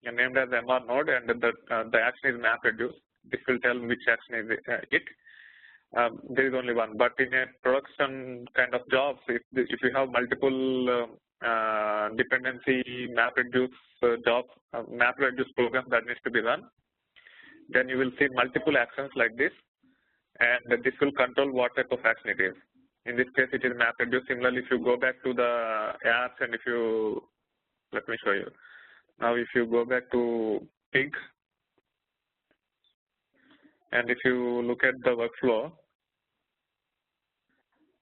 named as MR node, and the action is map reduce. This will tell which action is it. There is only one, but in a production kind of jobs, if you have multiple dependency map reduce jobs, map reduce programs that needs to be run, then you will see multiple actions like this, and this will control what type of action it is. In this case, it is map reduce. Similarly, if you go back to the apps, and if you, let me show you. Now, if you go back to pig, and if you look at the workflow,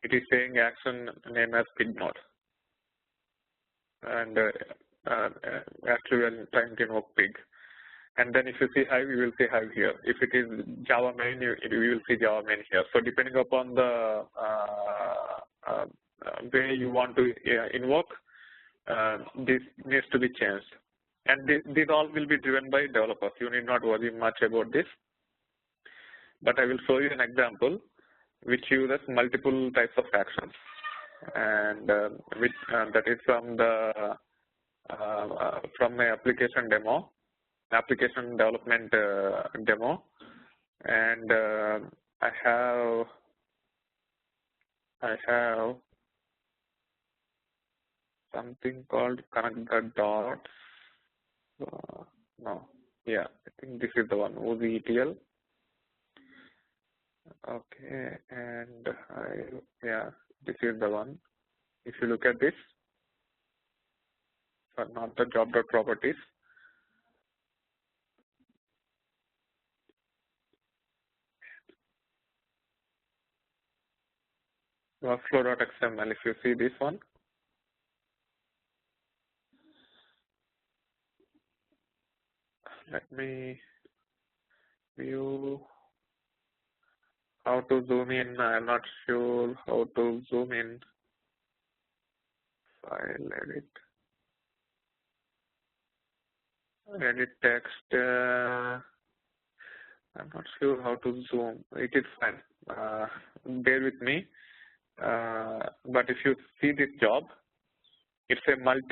it is saying action name as pig node. And actually, we are trying to invoke pig. And then if you see Hive, you will see Hive here. If it is Java main, you will see Java main here. So depending upon the way you want to invoke, this needs to be changed. And this all will be driven by developers. You need not worry much about this. But I will show you an example which uses multiple types of actions, and that is from the from my application demo. Application development demo, and I have something called connect the dots. No, yeah, I think this is the one, Oozie ETL. Okay, and yeah, this is the one. If you look at this, not the job.properties. Workflow.xml, if you see this one, let me view how to zoom in. I'm not sure how to zoom in. File, edit text. I'm not sure how to zoom. It is fine. Bear with me. But if you see this job, it's a means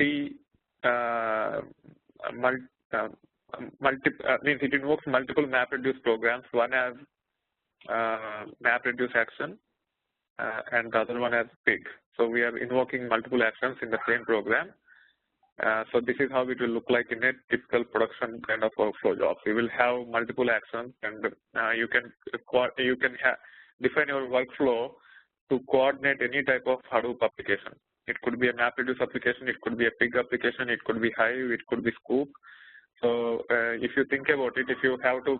it invokes multiple MapReduce programs. One has MapReduce action, and the other one has pig. So we are invoking multiple actions in the same program. So this is how it will look like in a typical production kind of workflow job. You will have multiple actions, and you can define your workflow to coordinate any type of Hadoop application. It could be a MapReduce application, it could be a Pig application, it could be Hive, it could be Scoop. So if you think about it, if you have to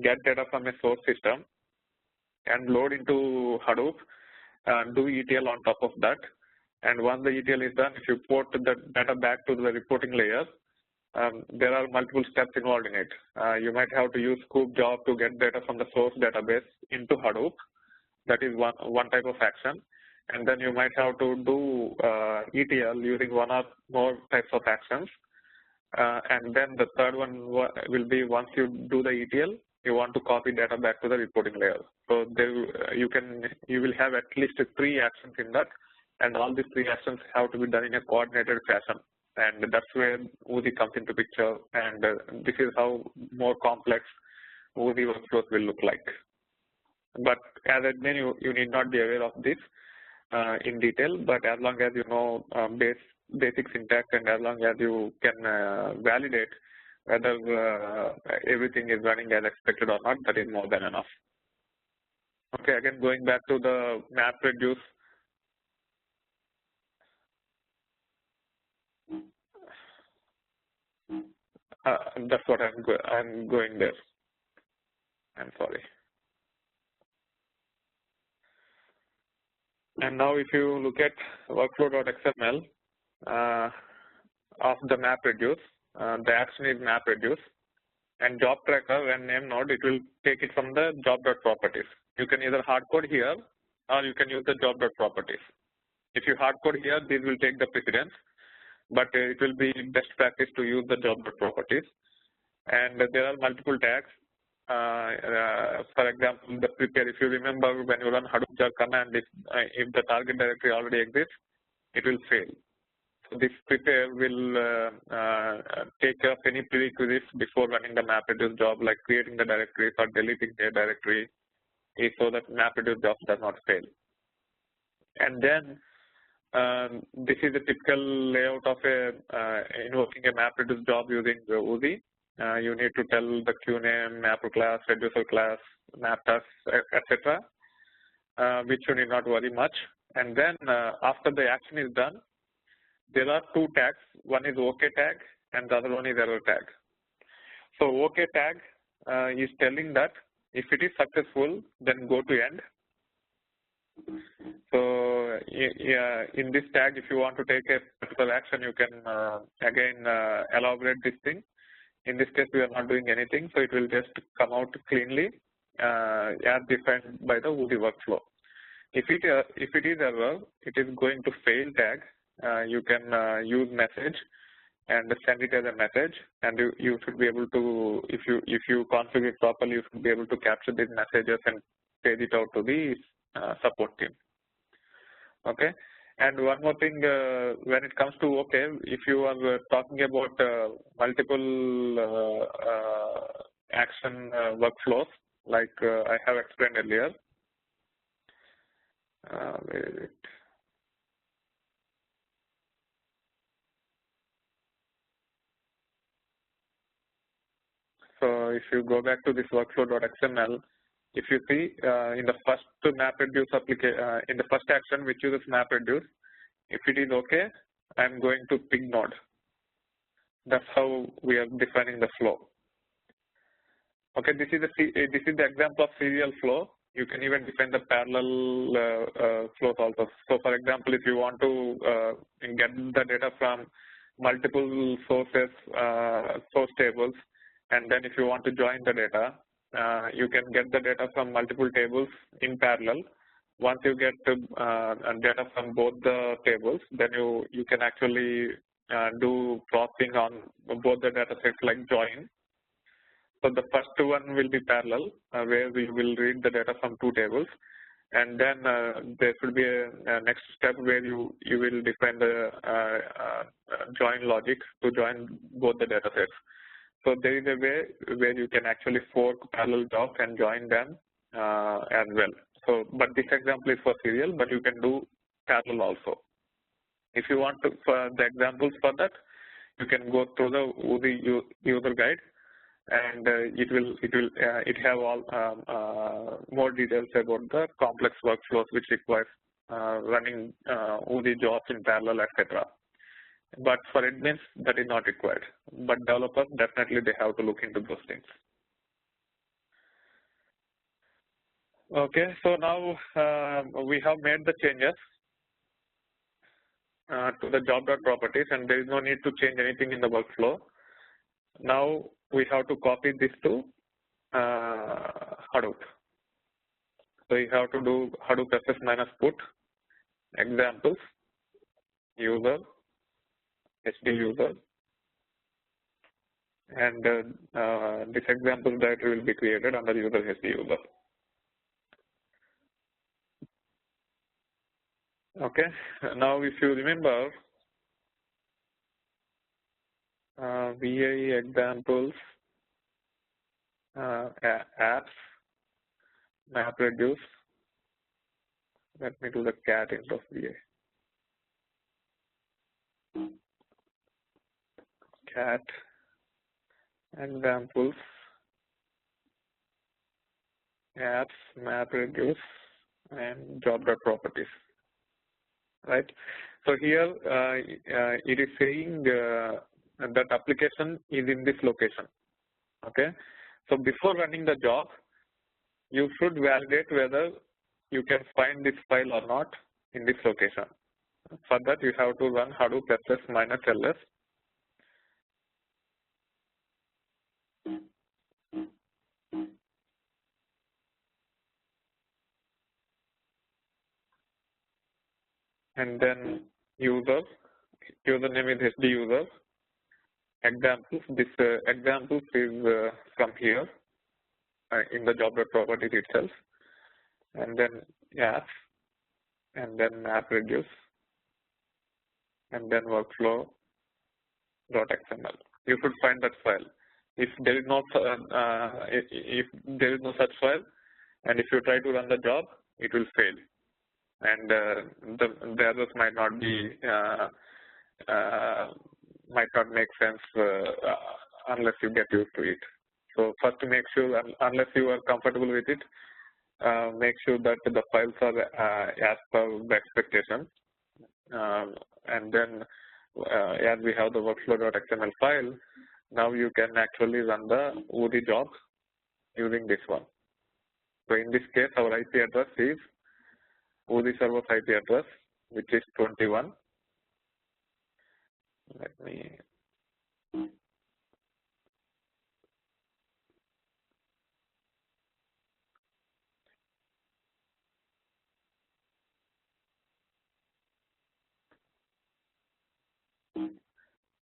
get data from a source system and load into Hadoop, do ETL on top of that. And once the ETL is done, if you port the data back to the reporting layer, there are multiple steps involved in it. You might have to use Scoop job to get data from the source database into Hadoop. That is one type of action. And then you might have to do ETL using one or more types of actions. And then the third one will be once you do the ETL, you want to copy data back to the reporting layer. So there you will have at least 3 actions in that, and all these 3 actions have to be done in a coordinated fashion. And that's where Oozie comes into picture, and this is how more complex Oozie workflows will look like. But as admin, you need not be aware of this in detail, but as long as you know basic syntax and as long as you can validate whether everything is running as expected or not, that is more than enough. Okay, again going back to the MapReduce. That's what I'm going there. I'm sorry. And now if you look at workflow.xml of the MapReduce, the action is MapReduce, and job tracker and name node, it will take it from the job.properties. You can either hardcode here or you can use the job.properties. If you hardcode here, these will take the precedence, but it will be best practice to use the job.properties. And there are multiple tags. For example, the prepare, if you remember when you run Hadoop jar command, if the target directory already exists, it will fail. So this prepare will take care of any prerequisites before running the MapReduce job, like creating the directory or deleting the directory, so that MapReduce job does not fail. And then this is a typical layout of invoking a MapReduce job using Oozie. You need to tell the queue name, mapper class, reducer class, map task, etc., which you need not worry much. And then after the action is done, there are 2 tags. One is OK tag and the other one is error tag. So OK tag is telling that if it is successful, then go to end. So in this tag, if you want to take a particular action, you can again elaborate this thing. In this case, we are not doing anything, so it will just come out cleanly as defined by the Oozie workflow. If it is error, it is going to fail tag. You can use message and send it as a message, and you should be able to, if you configure it properly, you should be able to capture these messages and page it out to the support team. Okay. And one more thing, when it comes to OK, if you are talking about multiple action workflows, like I have explained earlier, where is it? So if you go back to this workflow.xml, if you see in the first MapReduce application, in the first action which uses MapReduce, if it is OK, I'm going to Pig node. That's how we are defining the flow. Okay, this is the example of serial flow. You can even define the parallel flows also. So, for example, if you want to get the data from multiple sources, source tables, and then if you want to join the data, you can get the data from multiple tables in parallel. Once you get data from both the tables, then you can actually do processing on both the data sets like join. So the first one will be parallel, where we will read the data from 2 tables. And then there should be a next step where you will define the join logic to join both the data sets. So there is a way where you can actually fork parallel jobs and join them as well. So, but this example is for serial, but you can do parallel also. If you want to, for the examples for that, you can go through the Oozie user guide. and it have all more details about the complex workflows which requires running Oozie jobs in parallel, etc. But for admins, that is not required. But developers, definitely they have to look into those things. Okay, so now we have made the changes to the job.properties, and there is no need to change anything in the workflow. Now we have to copy this to Hadoop. So you have to do Hadoop SS minus put examples user HD user, and this example directory will be created under user HD user. Okay, now if you remember VA examples, apps, map reduce. Let me do the cat int of VA. Cat examples, apps, map reduce, and job.properties. Right. So here it is saying that application is in this location. Okay. So before running the job, you should validate whether you can find this file or not in this location. For that, you have to run Hadoop SS minus ls. And then username is HD user. Examples, this examples is from here in the job.properties itself. And then apps, and then map reduce, and then workflow.xml. You should find that file. If there is no such file, and if you try to run the job, it will fail, and the others might not be might not make sense unless you get used to it. So first, to make sure, unless you are comfortable with it, make sure that the files are as per the expectation, and then as we have the workflow.xml file, now you can actually run the Oozie job using this one. So in this case, our IP address is Oozie server's IP address, which is 21. Let me.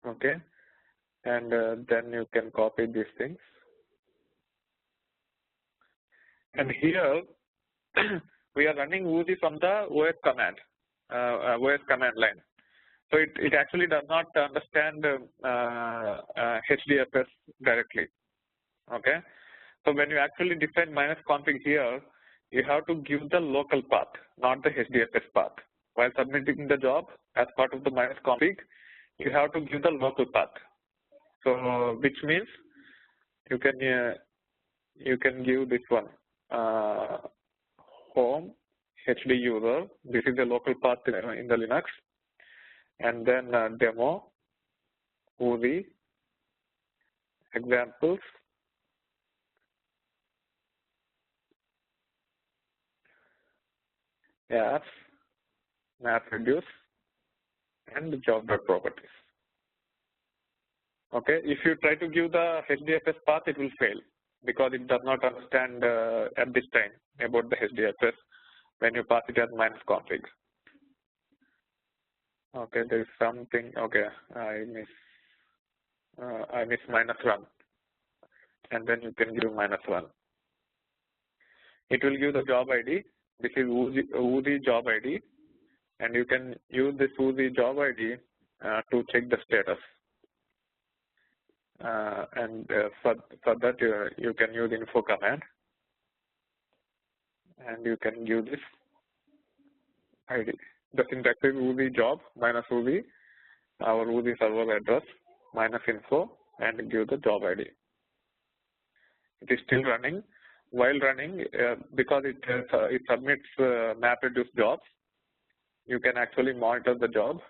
Okay, and then you can copy these things. And here we are running Oozie from the OS command, OS command line. So it actually does not understand HDFS directly. Okay, so when you actually define -config here, you have to give the local path, not the HDFS path. While submitting the job as part of the -config, you have to give the local path. So which means you can give this one home HD user. This is the local path in the Linux, and then demo Oozie examples, apps, map reduce, and job.properties. Okay, if you try to give the HDFS path, it will fail because it does not understand at this time about the HDFS when you pass it as -config. Okay, there is something. Okay, I miss -1, and then you can give -1. It will give the job ID. This is Oozie job ID, and you can use this Oozie job ID to check the status. And for that, you can use info command, and you can give this ID. The syntax is Oozie job -Oozie, our Oozie server address -info, and give the job ID. It is still running. While running, because it submits MapReduce jobs, you can actually monitor the job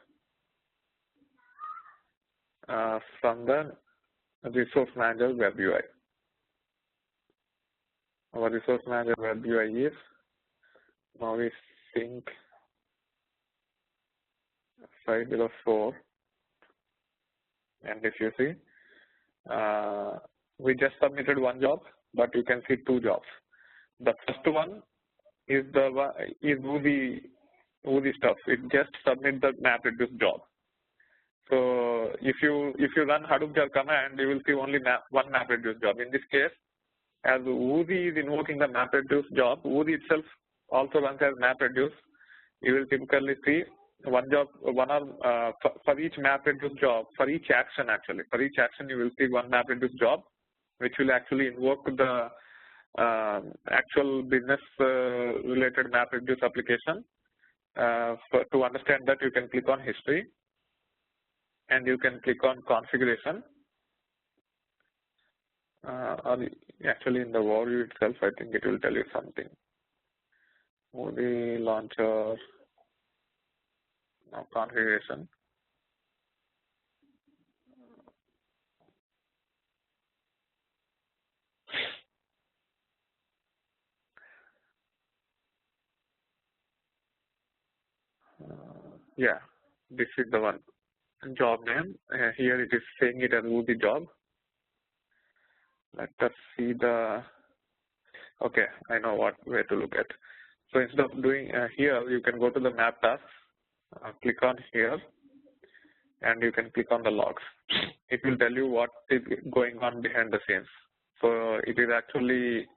from the Resource Manager Web UI. Our Resource Manager Web UI is, now we sync 504, and if you see, we just submitted one job, but you can see two jobs. The first one is Oozie stuff. It just submits the MapReduce job. So if you run Hadoop jar command, you will see only one MapReduce job. In this case, as Oozie is invoking the MapReduce job, Oozie itself also runs as MapReduce. You will typically see one job, for each MapReduce job, for each action actually. For each action, you will see one MapReduce job, which will actually invoke the actual business related MapReduce application. To understand that, you can click on history and you can click on configuration. Or actually in the overview itself, I think it will tell you something. Oozie launcher, now configuration. Yeah, this is the one. Job name. Here it is saying it as Oozie job. Let us see the. Okay, I know where to look at. So instead of doing here, you can go to the map task, click on here, and you can click on the logs. It will tell you what is going on behind the scenes. So it is actually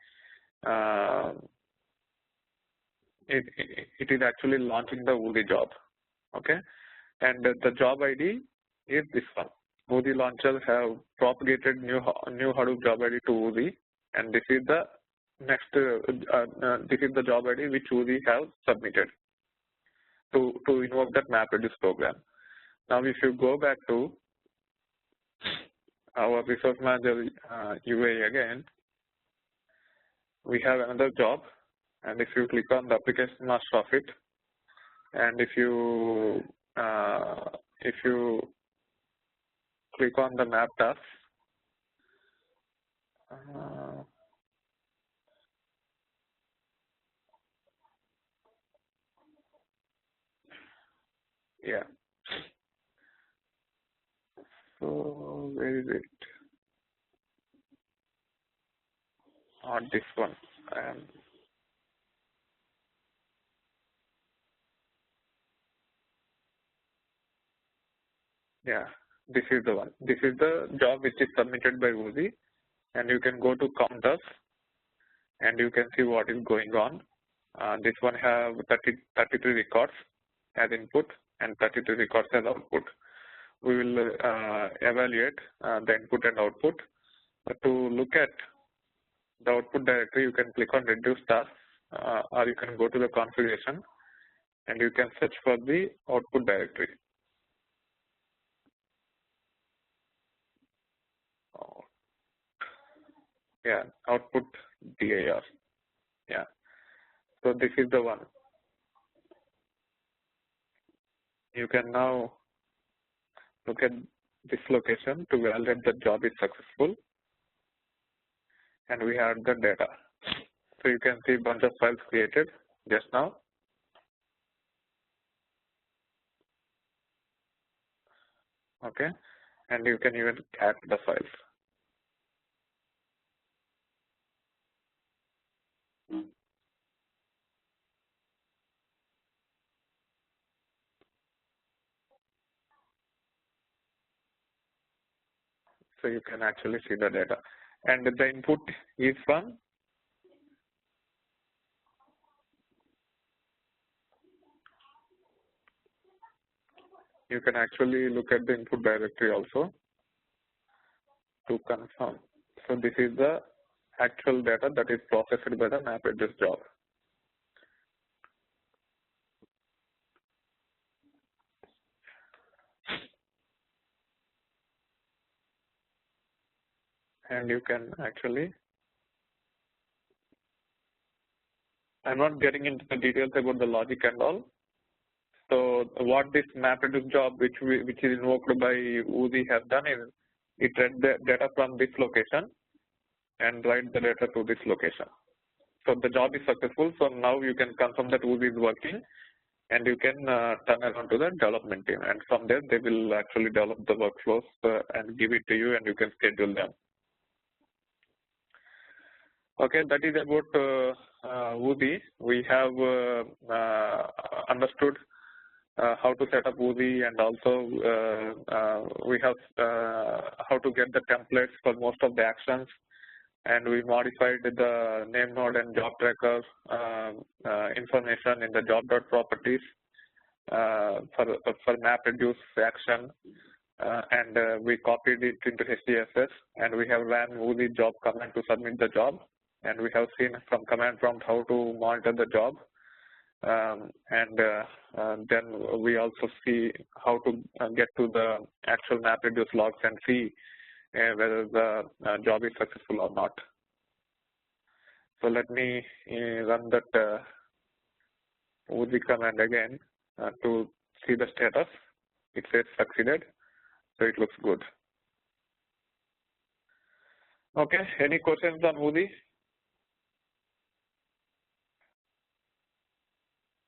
it is actually launching the Oozie job. Okay, and the job ID is this one. Oozie launcher have propagated new Hadoop job ID to Oozie, and this is the next. This is the job ID which Oozie have submitted to invoke that MapReduce program. Now, if you go back to our Resource Manager UA again, we have another job, and if you click on the application master of it, and if you click on the map task, yeah. So where is it? Not this one. Yeah, this is the one. This is the job which is submitted by Oozie, and you can go to counters, and you can see what is going on. This one have 33 records as input and 33 records as output. We will evaluate the input and output. To look at the output directory, you can click on reduce task, or you can go to the configuration, and you can search for the output directory. Yeah, output dir. Yeah, so this is the one. You can now look at this location to validate the job is successful, and we have the data. So you can see a bunch of files created just now. Okay, and you can even cat the files. So you can actually see the data. And the input is from you can actually look at the input directory also to confirm. So this is the actual data that is processed by the MapReduce job. And you can actually I'm not getting into the details about the logic and all. So what this MapReduce job, which is invoked by Oozie, has done is it read the data from this location and write the data to this location. So the job is successful. So now you can confirm that Oozie is working, and you can turn around to the development team. And from there, they will actually develop the workflows and give it to you, and you can schedule them. Okay, that is about Oozie. We have understood how to set up Oozie, and also we have how to get the templates for most of the actions, and we modified the name node and job tracker information in the job.properties for MapReduce action, and we copied it into HDFS, and we have ran Oozie job command to submit the job, and we have seen from command prompt how to monitor the job. Then we also see how to get to the actual MapReduce logs and see whether the job is successful or not. So let me run that Oozie command again to see the status. It says succeeded, so it looks good. Okay, any questions on Oozie?